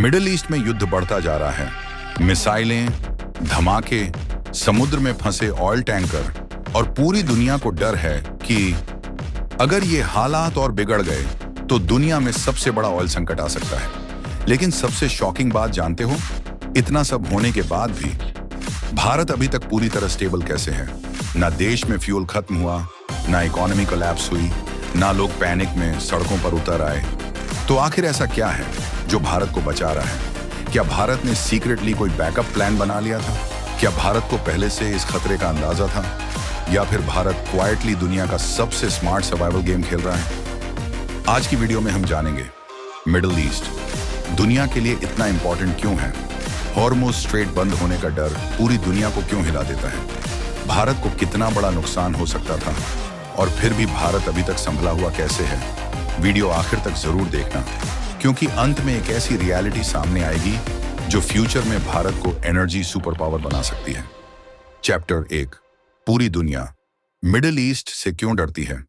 Middle east में युद्ध बढ़ता जा रहा है। मिसाइलें, धमाके, समुद्र में फंसे ऑयल टैंकर और पूरी दुनिया को डर है कि अगर ये हालात और बिगड़ गए तो दुनिया में सबसे बड़ा ऑयल संकट आ सकता है। लेकिन सबसे शॉकिंग बात जानते हो, इतना सब होने के बाद भी भारत अभी तक पूरी तरह स्टेबल कैसे है। ना देश में फ्यूल खत्म हुआ, ना इकोनॉमी कोलैप्स हुई, ना लोग पैनिक में सड़कों पर उतर आए। तो आखिर ऐसा क्या है जो भारत को बचा रहा है? क्या भारत ने सीक्रेटली कोई बैकअप प्लान बना लिया था? क्या भारत को पहले से इस खतरे का अंदाजा था, या फिर भारत क्वाइटली दुनिया का सबसे स्मार्ट सर्वाइवल गेम खेल रहा है? आज की वीडियो में हम जानेंगे मिडिल ईस्ट दुनिया के लिए इतना इंपॉर्टेंट क्यों है, हॉर्मुज़ स्ट्रेट बंद होने का डर पूरी दुनिया को क्यों हिला देता है, भारत को कितना बड़ा नुकसान हो सकता था और फिर भी भारत अभी तक संभला हुआ कैसे है। वीडियो आखिर तक जरूर देखना, क्योंकि अंत में एक ऐसी रियलिटी सामने आएगी जो फ्यूचर में भारत को एनर्जी सुपर पावर बना सकती है। चैप्टर 1, पूरी दुनिया मिडिल ईस्ट से क्यों डरती है।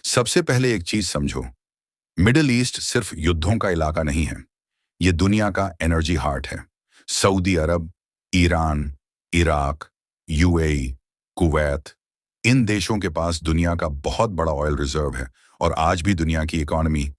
सबसे पहले एक चीज समझो, मिडिल ईस्ट सिर्फ युद्धों का इलाका नहीं है, ये दुनिया का एनर्जी हार्ट है। सऊदी अरब, ईरान, इराक, यूएई, कुवैत, इन देशों के पास दुनिया का बहुत बड़ा ऑयल रिजर्व है और आज भी दुनिया की इकोनॉमी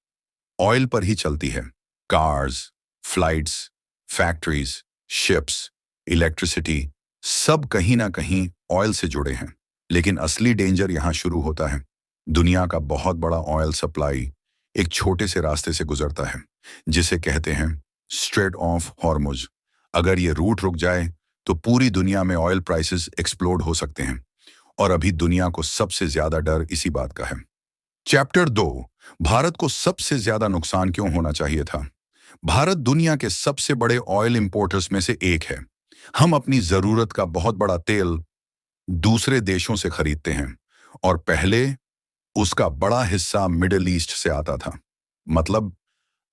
ऑयल पर ही चलती है। Cars, flights, factories, ships, electricity, सब कहीं ना कहीं ऑयल से जुड़े हैं। लेकिन असली डेंजर यहां शुरू होता है। दुनिया का बहुत बड़ा ऑयल सप्लाई एक छोटे से रास्ते से गुजरता है, जिसे कहते हैं स्ट्रेट ऑफ हॉर्मुज़। अगर ये रूट रुक जाए तो पूरी दुनिया में ऑयल प्राइसेस एक्सप्लोड हो सकते हैं, और अभी दुनिया को सबसे ज्यादा डर इसी बात का है। चैप्टर 2, भारत को सबसे ज्यादा नुकसान क्यों होना चाहिए था। भारत दुनिया के सबसे बड़े ऑयल इंपोर्टर्स में से एक है। हम अपनी जरूरत का बहुत बड़ा तेल दूसरे देशों से खरीदते हैं, और पहले उसका बड़ा हिस्सा मिडिल ईस्ट से आता था। मतलब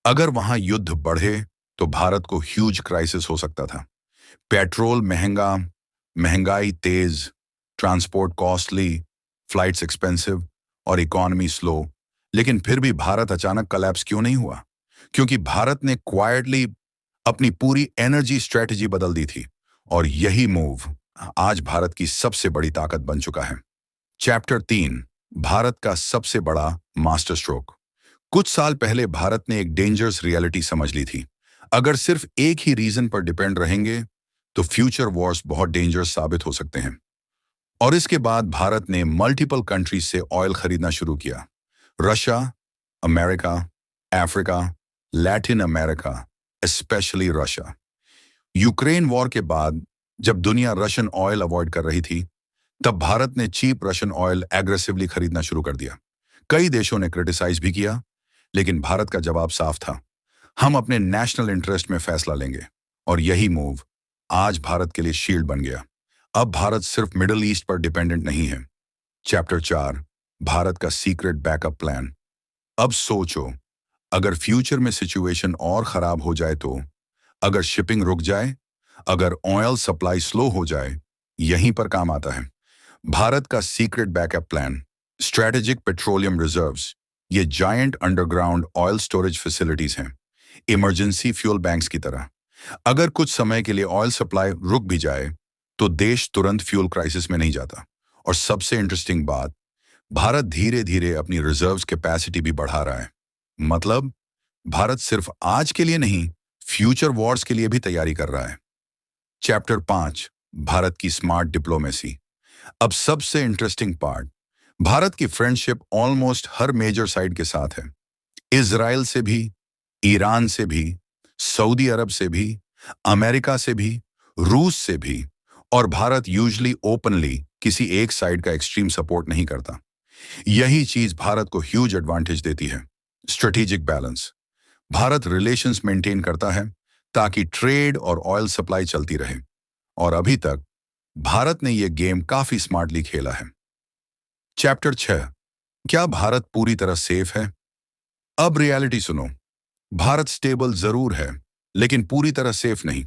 अगर वहां युद्ध बढ़े तो भारत को ह्यूज क्राइसिस हो सकता था। पेट्रोल महंगा, महंगाई तेज, ट्रांसपोर्ट कॉस्टली, फ्लाइट्स एक्सपेंसिव और इकोनॉमी स्लो। लेकिन फिर भी भारत अचानक कोलैप्स क्यों नहीं हुआ? क्योंकि भारत ने क्वाइटली अपनी पूरी एनर्जी स्ट्रेटजी बदल दी थी, और यही मूव आज भारत की सबसे बड़ी ताकत बन चुका है। चैप्टर 3, भारत का सबसे बड़ा मास्टर स्ट्रोक। कुछ साल पहले भारत ने एक डेंजरस रियलिटी समझ ली थी। अगर सिर्फ एक ही रीजन पर डिपेंड रहेंगे तो फ्यूचर वॉर्स बहुत डेंजरस साबित हो सकते हैं। और इसके बाद भारत ने मल्टीपल कंट्रीज से ऑयल खरीदना शुरू किया। Russia, America, Africa, Latin America, specially Russia. Ukraine war के बाद जब दुनिया रशियन ऑयल अवॉइड कर रही थी, तब भारत ने चीप रशियन ऑयल एग्रेसिवली खरीदना शुरू कर दिया। कई देशों ने क्रिटिसाइज भी किया, लेकिन भारत का जवाब साफ था, हम अपने नेशनल इंटरेस्ट में फैसला लेंगे। और यही मूव आज भारत के लिए शील्ड बन गया। अब भारत सिर्फ मिडिल ईस्ट पर डिपेंडेंट नहीं है। चैप्टर 4, भारत का सीक्रेट बैकअप प्लान। अब सोचो, अगर फ्यूचर में सिचुएशन और खराब हो जाए तो, अगर शिपिंग रुक जाए, अगर ऑयल सप्लाई स्लो हो जाए, यहीं पर काम आता है भारत का secret backup plan. Strategic petroleum reserves, ये giant underground oil storage facilities हैं, इमरजेंसी फ्यूल बैंक्स की तरह। अगर कुछ समय के लिए ऑयल सप्लाई रुक भी जाए तो देश तुरंत फ्यूल क्राइसिस में नहीं जाता। और सबसे इंटरेस्टिंग बात, भारत धीरे धीरे अपनी रिजर्व्स कैपेसिटी भी बढ़ा रहा है। मतलब भारत सिर्फ आज के लिए नहीं, फ्यूचर वॉर्स के लिए भी तैयारी कर रहा है। चैप्टर 5, भारत की स्मार्ट डिप्लोमेसी। अब सबसे इंटरेस्टिंग पार्ट, भारत की फ्रेंडशिप ऑलमोस्ट हर मेजर साइड के साथ है। इजराइल से भी, ईरान से भी, सऊदी अरब से भी, अमेरिका से भी, रूस से भी। और भारत यूजुअली ओपनली किसी एक साइड का एक्सट्रीम सपोर्ट नहीं करता। यही चीज भारत को ह्यूज एडवांटेज देती है। Strategic balance, Bharat relations maintain करता है ताकि ट्रेड और ऑयल सप्लाई चलती रहे, और अभी तक भारत ने यह गेम काफी स्मार्टली खेला है। चैप्टर 6, क्या भारत पूरी तरह सेफ है। अब रियलिटी सुनो, भारत स्टेबल जरूर है, लेकिन पूरी तरह सेफ नहीं।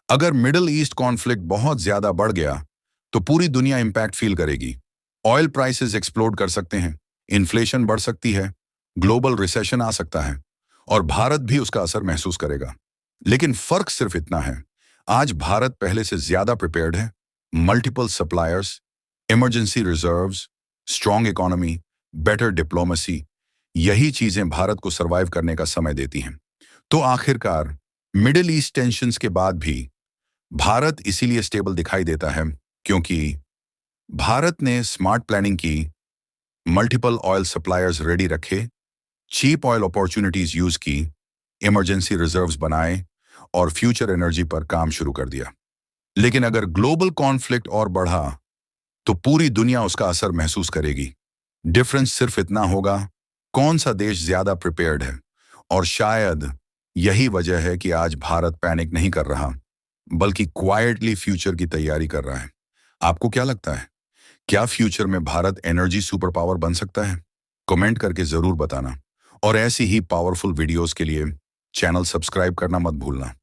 अगर मिडिल ईस्ट कॉन्फ्लिक्ट बहुत ज्यादा बढ़ गया तो पूरी दुनिया इंपैक्ट फील करेगी। ऑयल प्राइसेस एक्सप्लोड कर सकते हैं, इन्फ्लेशन बढ़ सकती है, ग्लोबल रिसेशन आ सकता है, और भारत भी उसका असर महसूस करेगा। लेकिन फर्क सिर्फ इतना है, आज भारत पहले से ज्यादा प्रिपेयर्ड है। Multiple suppliers, emergency reserves, strong economy, better diplomacy, यही चीजें भारत को सरवाइव करने का समय देती हैं। तो आखिरकार मिडिल ईस्ट टेंशंस के बाद भी भारत इसीलिए स्टेबल दिखाई देता है क्योंकि भारत ने स्मार्ट प्लानिंग की, मल्टीपल ऑयल सप्लायर्स रेडी रखे, चीप ऑयल अपॉर्चुनिटीज यूज की, इमरजेंसी रिजर्व्स बनाए और फ्यूचर एनर्जी पर काम शुरू कर दिया। लेकिन अगर ग्लोबल कॉन्फ्लिक्ट और बढ़ा तो पूरी दुनिया उसका असर महसूस करेगी। डिफरेंस सिर्फ इतना होगा, कौन सा देश ज्यादा प्रिपेयर्ड है। और शायद यही वजह है कि आज भारत पैनिक नहीं कर रहा, बल्कि क्वाइटली फ्यूचर की तैयारी कर रहा है। आपको क्या लगता है, क्या फ्यूचर में भारत एनर्जी सुपर पावर बन सकता है? कमेंट करके जरूर बताना। और ऐसी ही पावरफुल वीडियोस के लिए चैनल सब्सक्राइब करना मत भूलना।